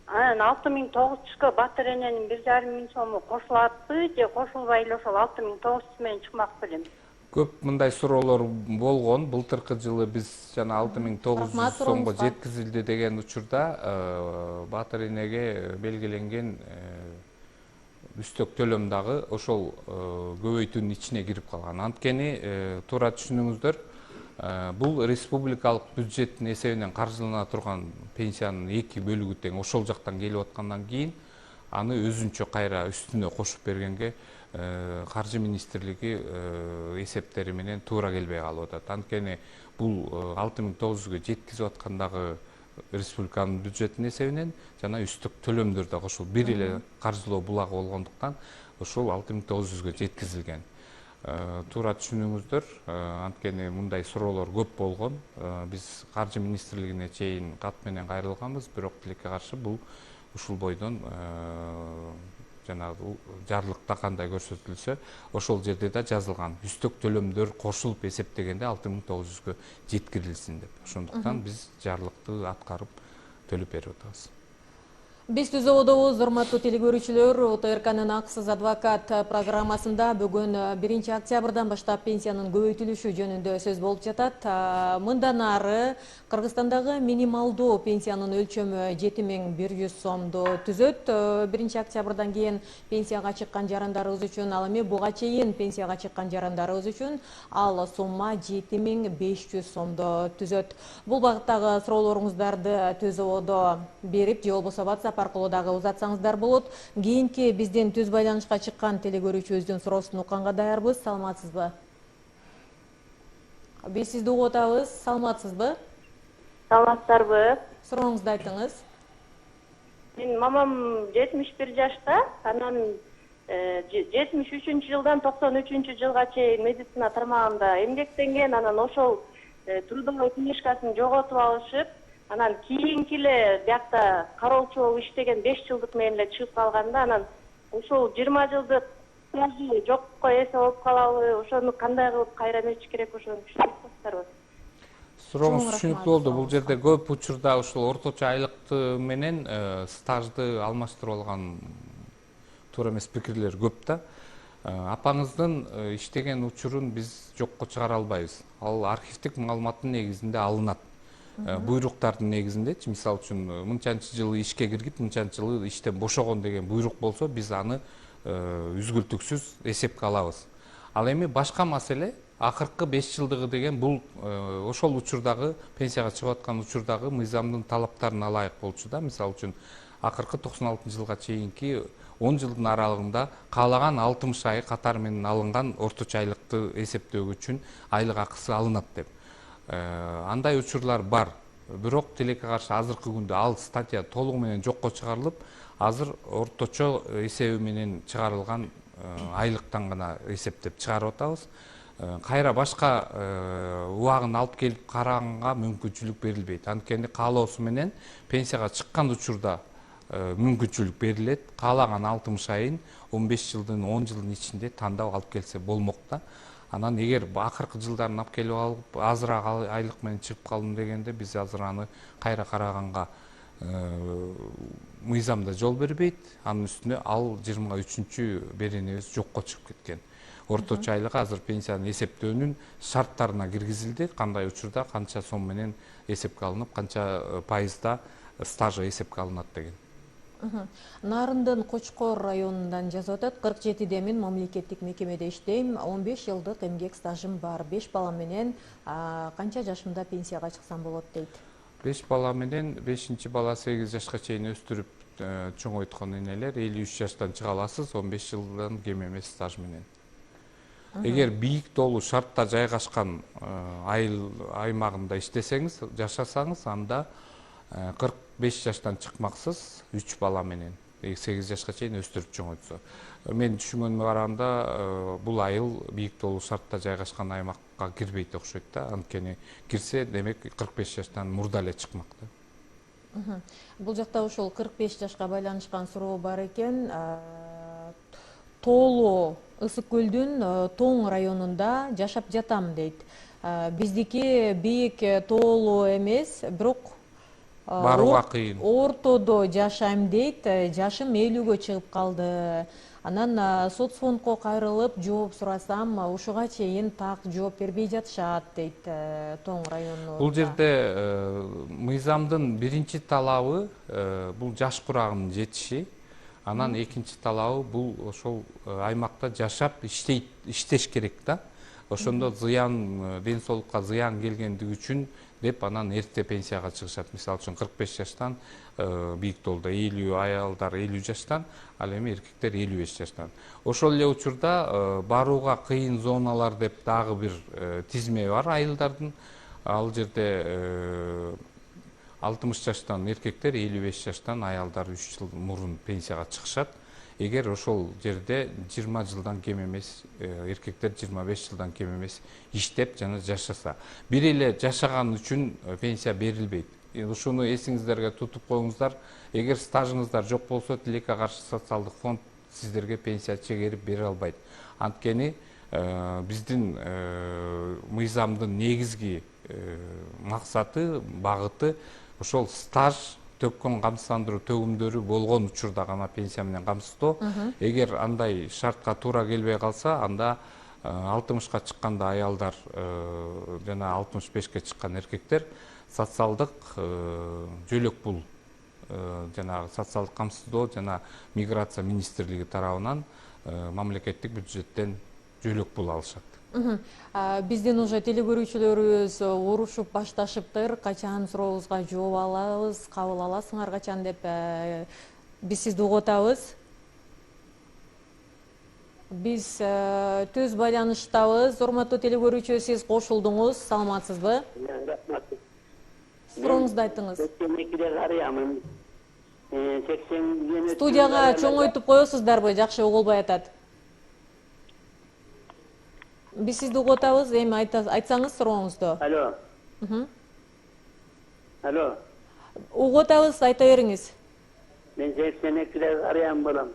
Анан 6900га батыр эненин 1,5 сому кошулатпы же кошулбай эле ошол 6900 менен чыкмак белем. Көп мындай суроолор болгон. Былтыркы жылы биз жана 6900 сомго жеткизилди деген учурда батыр энеге белгиленген үстөк төлөм дагы ошол көбөйтүүнүн ичине кирип калган. Анткени туура түшүнүңүздөр, Бул республикалык бюджеттин эсебинен каржылана турган пенсиянын 2 бөлүгү тең ошол жактан келип аткандан кийин аны өзүнчө кайра үстүнө кошуп бергенге каржы министрлиги эсептери менен туура келбей калып атат. Анткени бул 6900-гө жеткизип аткандагы республиканын бюджеттин эсебинен жана үстүк төлөмдөр да кошулуп бир эле каржылоо булагы болгондуктан ошол 6900-гө жеткизилген. Туура түшүнүңүздөр, анткени мындай суроолор көп болгон. Биз каржы министрлигине чейин кат менен кайрылганбыз, бирок тилекке каршы бул ушул бойдон жанагы жарлыкта кандай көрсөтүлсө, ошол жерде да жазылган. Үстөк төлөмдөр кошулуп эсептегенде 6900-гө жеткирилсин деп. Ошондуктан биз жарлыкты аткарып төлөп берип атабыз. Биз түзүү одобуз, урматтуу телекөрүүчүлөр, ОТРКнын акысыз адвокат программасында бүгүн 1 октябрдан баштап пенсиянын көбөйтүлүшү жөнүндө сөз болуп жатат. Мындан ары Кыргызстандагы минималдуу пенсиянын өлчөмү 7100 сомду түзөт. 1 октябрдан кийин пенсияга чыккан жарандарыбыз үчүн, ал эми буга чейин пенсияга чыккан жарандарыбыз үчүн ал сумма 7500 сомду түзөт. Бул багыттагы суроолоруңуздарды түзүүдө берип, же болбосо WhatsApp аркылуу дагы узатсаңыздар болот. Кийинки биздин түз байланышка чыккан телекөрүүчүбүздүн суроосун укканга даярбыз. Саламатсызбы? Биз сизди угуп атабыз. Саламатсызбы? Саламатсыздарбы? Сурооңузду айтыңыз. Менин мамам 71 жашта, анан 73-жылдан 93-жылга чейин медицина тармагында эмгектенген, анан ошол трудовой книжкасын жоготуп алышып, анан кийинки эле биякта кароочу болуп иштеген 5 жылдык менен эле чыгып калганда, анан ошол 20 жылдык стажы жокко эсе болуп калабы, ошону кандай кылып кайра нечи керек, ошону түшүнүп атасыздарбы? Сурооңуз түшүнүктүү болду. Бул жерде көп учурда ушул орточо айлыкты менен стажды алмаштырып алган туура эмес пикирлер көп да. Апаңыздын иштеген учурун биз жокко чыгара албайбыз. Ал архивдик маалыматтын негизинде алынат. Буйруктардын негизиндечи, мисалы үчүн мынчанчы жылы ишке киргип, мынчанчы жылы иштен бошогон деген буйрук болсо, биз аны үзгүлтүксүз эсепке алабыз. Ал эми башка маселе, акыркы 5 жылдыгы деген бул ошол учурдагы пенсияга чыгып аткан учурдагы мыйзамдын талаптарына ылайык болчу да. Мисалы үчүн акыркы 96-жылга чейинки 10 жылдын аралыгында каалаган 60 ай катар менен алынган орточо айлыкты эсептөө үчүн айлык акысы алынат деп. Андай учурлар бар. Бирок тилекке каршы азыркы күндө ал статья толугу менен жокко чыгарылып, азыр орточо эсеби менен чыгарылган айлыктан гана эсептеп чыгарып атабыз. Кайра башка убагын алып келип караганга мүмкүнчүлүк берилбейт. Анткени каалоосу менен пенсияга чыккан учурда мүмкүнчүлүк берилет. Каалаган 60 айын 15 жылдын 10 жылдын ичинде тандап алып келсе болмок да. Анан эгер акыркы жылдарын алып келип алып, азыраак айлык менен чыгып калдым дегенде, биз азыр аны кайра караганга мыйзамда жол бербейт. Анын үстүнө ал 23-чү беренебиз жокко чыгып кеткен. Орточо айлык азыр пенсияны эсептөөнүн шарттарына киргизилди. Кандай учурда канча сом менен эсепке алынып, канча пайызда стажы эсепке алынат деген. Нарындын Кочкор районундан жазып атат. 47 мен мамлекеттик мекемеде иштейм, 15 жылдык эмгек стажым бар. 5 бала менен канча жашымда пенсияга чыксам болот дейт. 5 бала менен 5-чи бала 8 жашка чейин өстүрүп чоңойткон энелер 53 жаштан чыга аласыз, 15 жылдан кем эмес стаж менен. Эгер бийик долу шартта жайгашкан аймагында иштесеңиз, жашасаңыз, анда 45 жаштан чыкмаксыз 3 бала менен 8 жашка чейин өстүрүп чоңойтсо. Мен түшүнгөнүмө караганда бул айыл бийик долу шартта жайгашкан аймакка кирбейт окшойт да. Анткени кирсе, демек 45 жаштан мурда эле чыкмак да. Бул жакта ошол 45 жашка байланышкан суроо бар экен. Тоолуу Ысык көлдүн Тоң районунда жашап жатам дейт. Биздики бийик тоолуу эмес, бирок барууга кыйын. Ортодо жашайм дейт. Жашым 50-гө чыгып калды. Анан соцфондко кайрылып жооп сурасам, ушуга чейин так жооп бербей жатышат дейт Тоң району. Бул жерде мыйзамдын биринчи талабы бул жаш курагынын жетиши. Анан экинчи талабы бул ошол аймакта жашап иштеш керек да. ошондо зыян, ден соолукка зыян келгендиги үчүн деп анан эрте пенсияга чыгышат. Мисалы үчүн 45 жаштан бийик толдо 50 аялдар 50 жаштан, ал эми эркектер 55 жаштан. Ошол эле учурда барууга кыйын зоналар деп дагы бир тизме бар айылдардын. Ал жерде 60 жаштан эркектер, 55 жаштан аялдар 3 жыл мурун пенсияга чыгышат. Эгер ошол жерде 20 жылдан кем эмес, эркектер 25 жылдан кем эмес иштеп жана жашаса, бир эле жашаган үчүн пенсия берилбейт. Ушуну эсиңиздерге тутуп коюңуздар. Эгер стажыңыздар жок болсо, тилекке каршы социалдык фонд сиздерге пенсия чегерип бере албайт. Анткени биздин мыйзамдын негизги максаты, багыты ошол стаж төккөн камсыздандыруу төгүмдөрү болгон учурда гана пенсия менен камсыздоо. Эгер андай шартка туура келбей калса, анда 60-ка чыкканда аялдар жана 65-ке чыккан эркектер социалдык жөлөк пул, жана социалдык камсыздоо жана миграция министрлиги тарабынан мамлекеттик бюджеттен жөлөк пул алышат. Биздин уже телегөрүүчүлөрүбүз урушуп башташыптыр. Качан сурообузга жооп алабыз, кабыл аласыңар качан деп биз сизди угутабыз. Биз түз байланыштабыз. Урматтуу телегөрүүчү, сиз кошулдуңуз, саламатсызбы? Сурооңузду айтыңыз. Студияга чоңойтуп коесуздарбы? Жакшы угулбай атат. Биз сизди угутабыз, эми айтсаңыз сурооңузду. Алло. Угутабыз, айта бериңиз. Мен 82-де карыям болам.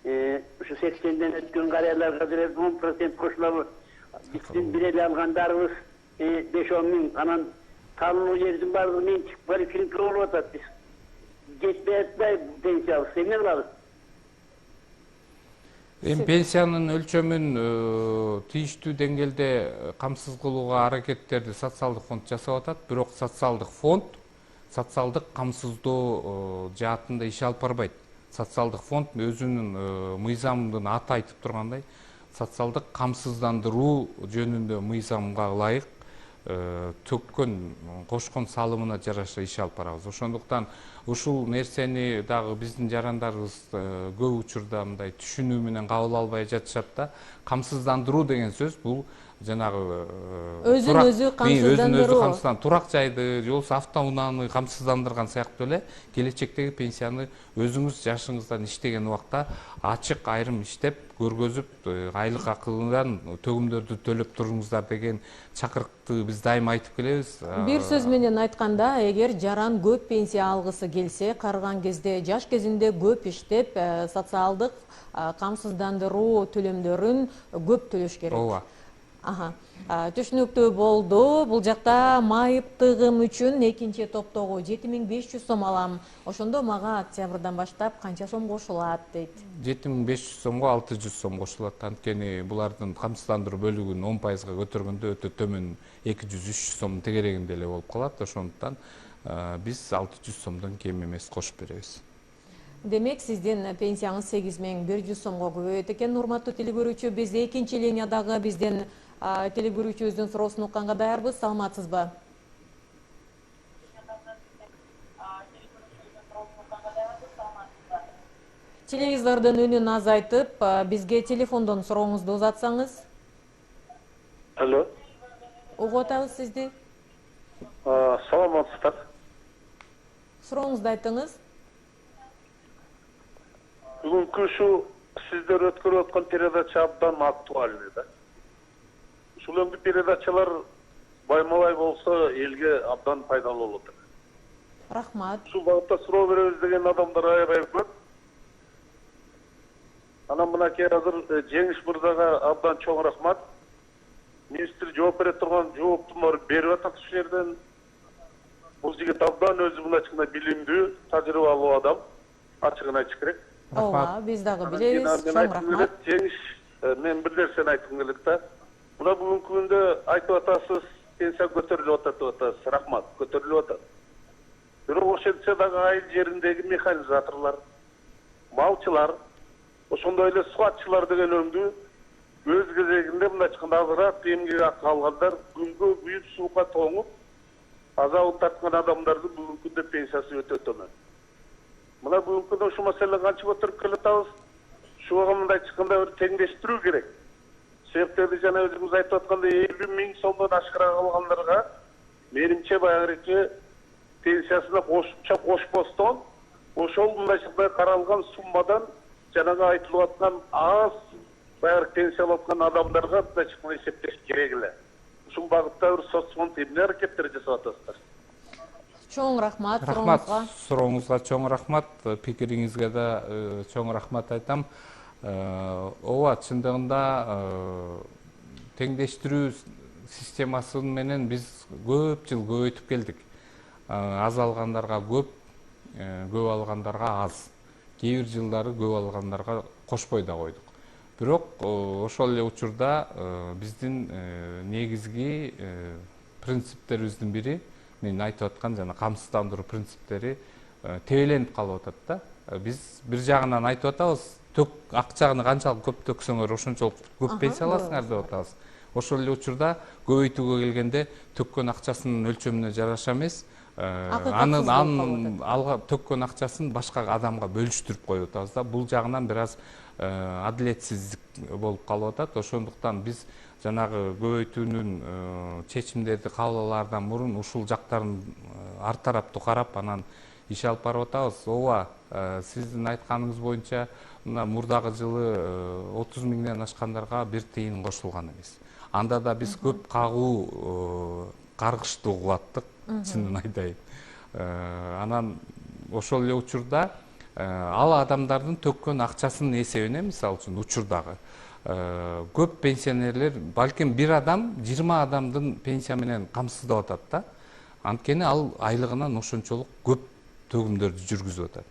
Ушу 80ден өткөн карыяларга 10% кошулабы. Биздин бир эле алгандарыбыз 5-10 миң. Анан калуу жердин баардыгы мен чыгып барып фильм болуп атат. Биз жетпей атпай пенсиябыз. Эмне кылабыз? Эми пенсиянын өлчөмүн тийиштүү деңгээлде камсыз кылууга аракеттерди социалдык фонд жасап атат. Бирок социалдык фонд социалдык камсыздоо жаатында иш алып барбайт. Социалдык фонд өзүнүн мыйзамдын аты айтып тургандай, социалдык камсыздандыруу жөнүндө мыйзамга ылайык төккөн кошкон салымына жараша иш алып барабыз. Ошондуктан ушул нерсени дагы биздин жарандарыбыз көп учурда мындай түшүнүү менен кабыл албай жатышат да. Камсыздандыруу деген сөз бул жанагы өзүн-өзү камсыздандыруу. Турак жайды, же болбосо автоунааны камсыздандырган сыяктуу эле келечектеги пенсияны өзүңүз жашыңыздан иштеген убакта ачык айрым иштеп көргөзүп айлык акылынан төгүмдөрдү төлөп туруңуздар деген чакырыкты биз дайым айтып келебиз. Бир сөз менен айтканда, эгер жаран көп пенсия алгысы келсе, карыган кезде жаш кезинде көп иштеп, социалдык камсыздандыруу төлөмдөрүн көп төлөш керек. Ооба. Түшүнүктүү болду. Бул жакта майыптыгым үчүн экинчи топтогу 7500 сом алам. Ошондо мага октябрдан баштап канча сом кошулат дейт. 7500 сомго 600 сом кошулат. Анткени булардын камсыздандыруу бөлүгүн 10% көтөргөндө өтө төмөн 200-300 сом тегерегинде эле болуп калат. Ошондуктан биз 600 сомдон кем эмес кошуп беребиз. Демек, сиздин пенсияңыз 8100 сомго көбөйөт экен. Урматтуу телегөрүүчү, биз экинчи линиядагы биздин телегөрүүчүбүздүн суроосун укканга даярбыз. Саламатсызбы? Телевизордун үнүн азайтып, бизге телефондон сурооңузду узатсаңыз. Алло. Угуп атабыз сизди. Саламатсыздар. Сурооңузду айтыңыз. Бүгүнкү ушу сиздер өткөрүп аткан передача абдан актуальный да. Ушул эми передачалар байма-бай болсо элге абдан пайдалуу болот. Рахмат. Ушул багытта суроо беребиз деген адамдар аябай көп. Анан мынакей азыр Жеңиш мырзага абдан чоң рахмат. Министр жооп бере турган жооптун баары берип атат ушул жерден. Бул жигит абдан өзү мындайча билимдүү, тажрыйбалуу адам. Ачыгын айтыш керек. Ооба, биз дагы билебиз. Чоң рахмат. Жеңиш, мен бир нерсени айткым келет да. Мына бүгүнкү күндө айтып атасыз, пенсия көтөрүлүп атат деп атасыз. Рахмат, көтөрүлүп атат. Бирок ошентсе дагы айыл жериндеги механизаторлор, малчылар, ошондой эле суатчылар деген өңдүү өз кезегинде мына айтканда азыраак эмгек акы алгандар күнгө күйүп суукка тоңуп азабын тарткан адамдардын бүгүнкү күндө пенсиясы өтө төмөн. Мына бүгүнкү күндө ушул маселени кантип отуруп келатабыз? Шуга мындай айтканда бир теңдештирүү керек. Себептери жана өзүңүз айтып аткандай 50 миң сомдон ашыгыраак алгандарга менимче баягы пенсиясына кошумча кошпостон ошол мындайча каралган суммадан жанагы айтылып аткан аз баягы пенсия алып аткан адамдарга мындайча эсептеш керек эле. Ушул багытта бир соцфонд эмне аракеттер жасап атасыздар? Чоң рахмат Рахмат, сурооңузга чоң рахмат, пикириңизге да чоң рахмат айтам. Ооба, чындыгында теңдештирүү системасы менен биз көп жыл көбөйтүп келдик. Аз алгандарга көп, көп алгандарга аз. Кээ бир жылдары көп алгандарга кошпой да койдук. Бирок ошол эле учурда биздин негизги принциптерибиздин бири, мен айтып аткан жана камсыздандыруу принциптери тебеленип калып атат да. Биз бир жагынан айтып атабыз, акчаны канчалык көп төксөңөр ошончолук көп пенсия аласыңар деп атабыз. Ошол эле учурда көбөйтүүгө келгенде төккөн акчасынын өлчөмүнө жараша эмес, анын төккөн акчасын башка адамга бөлүштүрүп коюп атабыз да. Бул жагынан бир аз адилетсиздик болуп калып атат. Ошондуктан биз жанагы көбөйтүүнүн чечимдерди кабыл алаардан мурун ушул жактарын ар тараптуу карап, анан иш алып барып атабыз. Ооба, сиздин айтканыңыз боюнча мына мурдагы жылы 30 миңден ашкандарга бир тыйын кошулган эмес. Анда да биз көп кагуу каргышты угуп аттык, чынын айтайын. Анан ошол эле учурда ал адамдардын төккөн акчасынын эсебине, мисалы үчүн учурдагы көп пенсионерлер, балким бир адам 20 адамдын пенсия менен камсыздап атат да. Анткени ал айлыгынан ошончолук көп төгүмдөрдү жүргүзүп атат.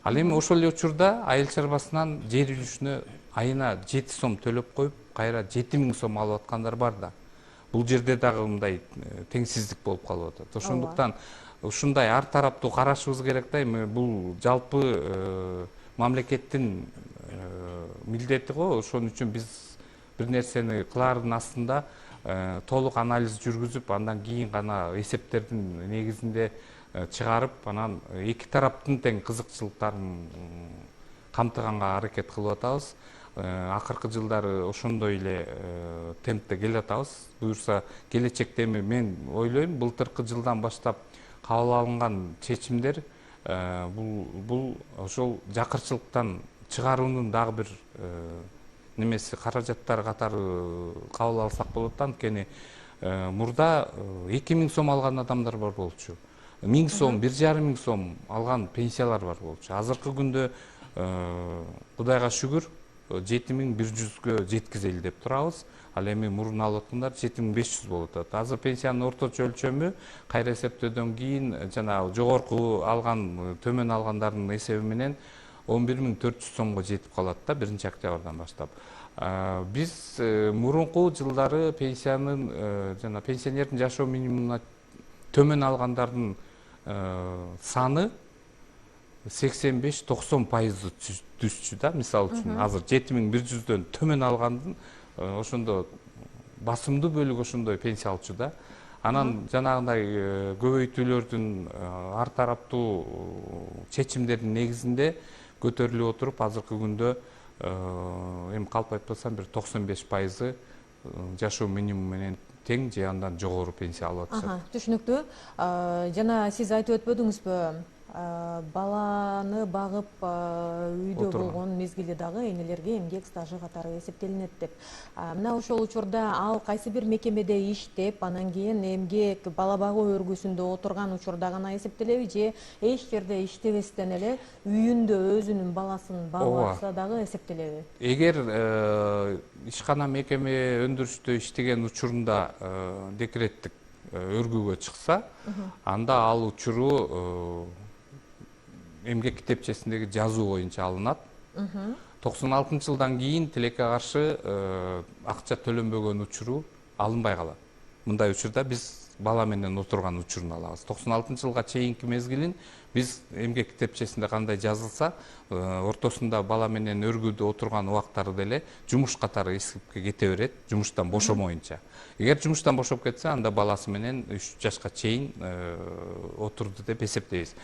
Ал эми ошол эле учурда айыл чарбасынан жер үлүшүнө айына 7 сом төлөп коюп, кайра 7000 сом алып аткандар бар да. Бул жерде дагы мындай теңсиздик болуп калып атат. Ошондуктан ушундай ар тараптуу карашыбыз керек да. Эми бул жалпы мамлекеттин милдети го. Ошон үчүн биз бир нерсени кылаардын астында толук анализ жүргүзүп, андан кийин гана эсептердин негизинде чыгарып, анан эки тараптын тең кызыкчылыктарын камтыганга аракет кылып атабыз. Акыркы жылдары ошондой эле темпте келе атабыз. Буюрса келечекте мен ойлойм, былтыркы жылдан баштап кабыл алынган чечимдер бул ошол жакырчылыктан чыгаруунун дагы бир немеси, каражаттары катары кабыл алсак болот да. Анткени мурда 2000 сом алган адамдар бар болчу. 1000 сом, 1500 сом алган пенсиялар бар болчу. Азыркы күндө Кудайга шүгүр 7100гө жеткизели деп турабыз. Ал эми мурун алып аткандар 7500 болуп атат. Азыр пенсиянын орточо өлчөмү кайра эсептөөдөн кийин жана жогорку алган, төмөн алгандардын эсеби менен 11400 сомго жетип калат да 1-октябрдан баштап. Биз мурунку жылдары пенсиянын жана пенсионердин жашоо минимумуна төмөн алгандардын саны 85-90% түшчү да. Мисалы үчүн азыр 7100дөн төмөн алгандын ошондо басымдуу бөлүгү ошондой пенсия алчу да. Анан жанагындай көбөйтүүлөрдүн ар тараптуу чечимдердин негизинде көтөрүлүп отуруп, азыркы күндө эми калп айтпасам бир 95% жашоо минимуму менен тең же андан жогору пенсия алып атышат. Түшүнүктүү. Жана сиз айтып өтпөдүңүзбү? Баланы багып үйдө болгон мезгилде дагы энелерге эмгек стажы катары эсептелинет деп. Мына ошол учурда ал кайсы бир мекемеде иштеп, анан кийин эмгек бала багуу өргүсүндө отурган учурда гана эсептелеби же эч жерде иштебестен эле үйүндө өзүнүн баласын багып атса дагы эсептелеби? Эгер ишкана мекеме өндүрүштө иштеген учурунда декреттик өргүүгө чыкса, анда ал учуру эмгек китепчесиндеги жазуу боюнча алынат. 96-жылдан кийин тилекке каршы акча төлөнбөгөн учуру алынбай калат. Мындай учурда биз бала менен отурган учурун алабыз. 96-жылга чейинки мезгилин биз эмгек китепчесинде кандай жазылса, ортосунда бала менен өргүдө отурган убактары деле жумуш катары эсипке кете берет, жумуштан бошомоюнча. Эгер жумуштан бошоп кетсе, анда баласы менен 3 жашка чейин отурду деп эсептейбиз.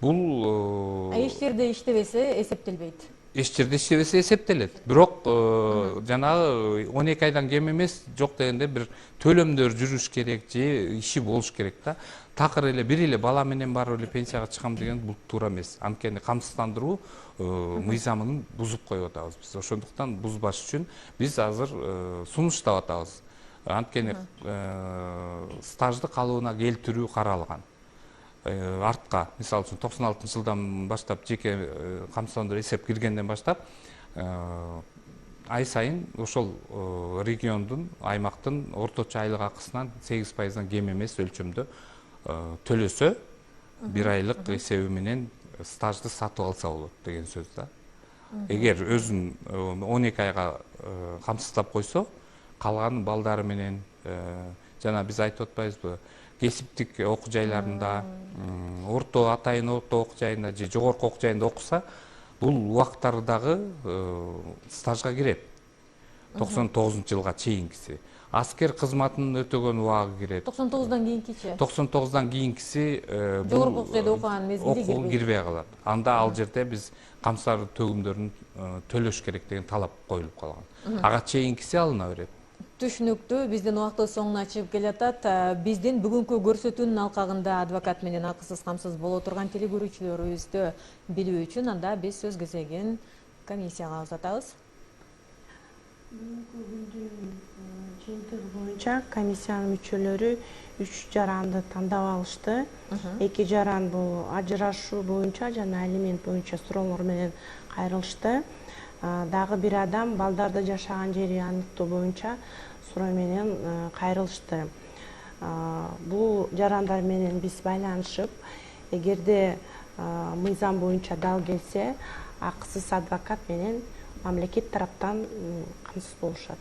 Бул эч жерде иштебесе эсептелбейт. Эч жерде иштебесе эсептелет. Бирок жанагы 12 айдан кем эмес, жок дегенде бир төлөмдөр жүрүш керек же иши болуш керек да. Такыр эле бир эле бала менен барып эле пенсияга чыгам деген бул туура эмес. Анткени камсыздандыруу мыйзамын бузуп коюп атабыз биз. Ошондуктан бузбаш үчүн биз азыр сунуштап атабыз. Анткени стажды калыбына келтирүү каралган. Артка, мисалы үчүн 96-жылдан баштап жеке камсыздандыруу эсеп киргенден баштап ай сайын ошол региондун, аймактын орточо айлык акысынан 8%-дан кем эмес өлчөмдө төлөсө, бир айлык эсеби менен стажды сатып алса болот деген сөз да. Эгер өзүн 12 айга камсыздап койсо, калган балдары менен жана биз айтып атпайбызбы, кесиптик окуу жайларында, орто атайын орто окуу жайында же жогорку окуу жайында окуса, бул убактары дагы стажга кирет. 99-жылга чейинкиси. Аскер кызматын өтөгөн убагы кирет. 99-дан кийинкичи? 99-дан кийинкиси жогорку окуу жайда окуган мезгили кирбей калат. Анда ал жерде биз камсыздандыруу төгүмдөрүн төлөш керек деген талап коюлуп калган. Ага чейинкиси алына берет. Түшүнүктүү, биздин убактыбыз соңуна чыгып келатат. Биздин бүгүнкү көрсөтүүнүн алкагында адвокат менен акысыз камсыз боло турган телекөрүүчүлөрүбүздү билүү үчүн анда биз сөз кезегин комиссияга узатабыз. Бүгүнкү күндүн жыйынтыгы боюнча комиссиянын мүчөлөрү 3 жаранды тандап алышты. 2 жаран бул ажырашуу боюнча жана алимент боюнча суроолор менен кайрылышты. Дагы бир адам балдарды жашаган жери аныктоо боюнча суроо менен кайрылышты. Бул жарандар менен биз байланышып, эгерде мыйзам боюнча дал келсе, акысыз адвокат менен мамлекет тараптан камсыз болушат.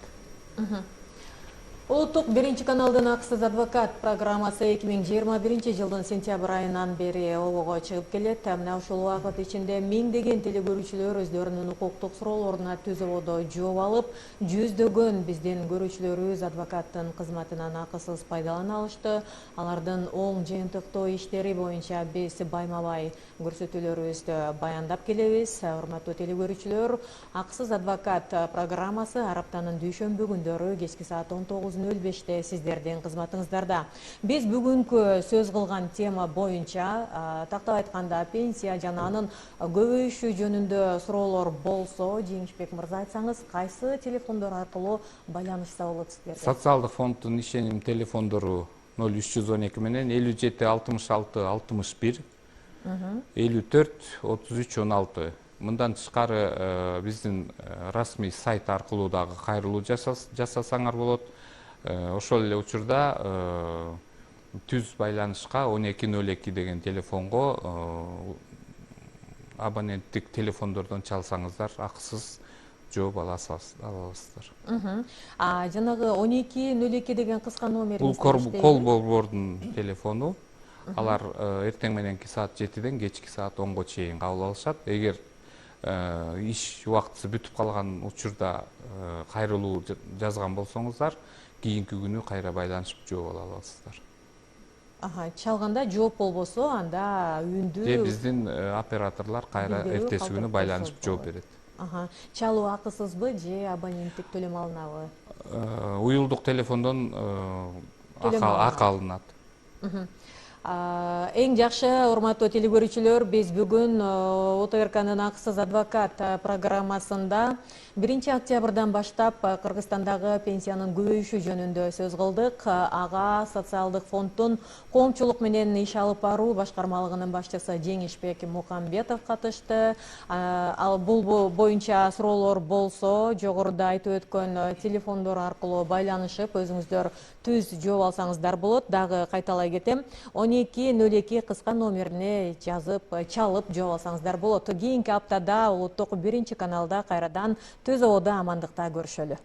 Улуттук 1-каналдын акысыз адвокат программасы 2021 жылдын сентябрь айынан бери обого чыгып келет. Мына ушул убакыт ичинде миңдеген телекөрүүчүлөр өздөрүнүн укуктук суроолоруна түз ободо жооп алып, жүздөгөн биздин көрүүчүлөрүбүз адвокаттын кызматынан акысыз пайдалана алышты. Алардын оң жыйынтыктоо иштери боюнча биз байма-бай көрсөтүүлөрүбүздү баяндап келебиз. Урматтуу телекөрүүчүлөр, акысыз адвокат программасы ар аптанын дүйшөмбү күндөрү кечки саат 19:05-те сиздердин кызматыңыздарда. Биз бүгүнкү сөз кылган тема боюнча, тактап айтканда, пенсия жана анын көбөйүшү жөнүндө суроолор болсо, Жеңишбек мырза, айтсаңыз, кайсы телефондор аркылуу байланышса болот сиздерге? Социалдык фонддун ишеним телефондору 0312 менен 57 66 61 54 33 16. Мындан тышкары биздин расмий сайт аркылуу дагы кайрылуу жасасаңар болот. Ошол эле учурда түз байланышка 1202 деген телефонго абоненттик телефондордон чалсаңыздар акысыз жооп аласыздар. Жанагы 1202 деген кыска номер. Бул кол борбордун телефону. Алар эртең мененки саат 7-ден кечки саат 10-го чейин кабыл алышат. Эгер иш убактысы бүтүп калган учурда кайрылуу жазган болсоңуздар, кийинки күнү кайра байланышып жооп ала аласыздар. Чалганда жооп болбосо, анда үндү биздин операторлор кайра эртеси күнү байланышып жооп берет. Чалуу акысызбы же абоненттик төлөм алынабы? Уюлдук телефондон акы алынат. Эң жакшы, урматтуу телекөрүүчүлөр, биз бүгүн ОТРКнын акысыз адвокат программасында 1 октябрдан баштап Кыргызстандагы пенсиянын көбөйүшү жөнүндө сөз кылдык. Ага социалдык фонддун коомчулук менен иш алып баруу башкармалыгынын башчысы Жеңишбек Мукамбетов катышты. Ал бул боюнча суроолор болсо, жогоруда айтып өткөн телефондор аркылуу байланышып, өзүңүздөр түз жооп алсаңыздар болот. Дагы кайталай кетем, 1202 кыска номерине жазып, чалып жооп алсаңыздар болот. Кийинки аптада улуттук 1-каналда кайрадан түз ободо амандыкта көрүшөлү.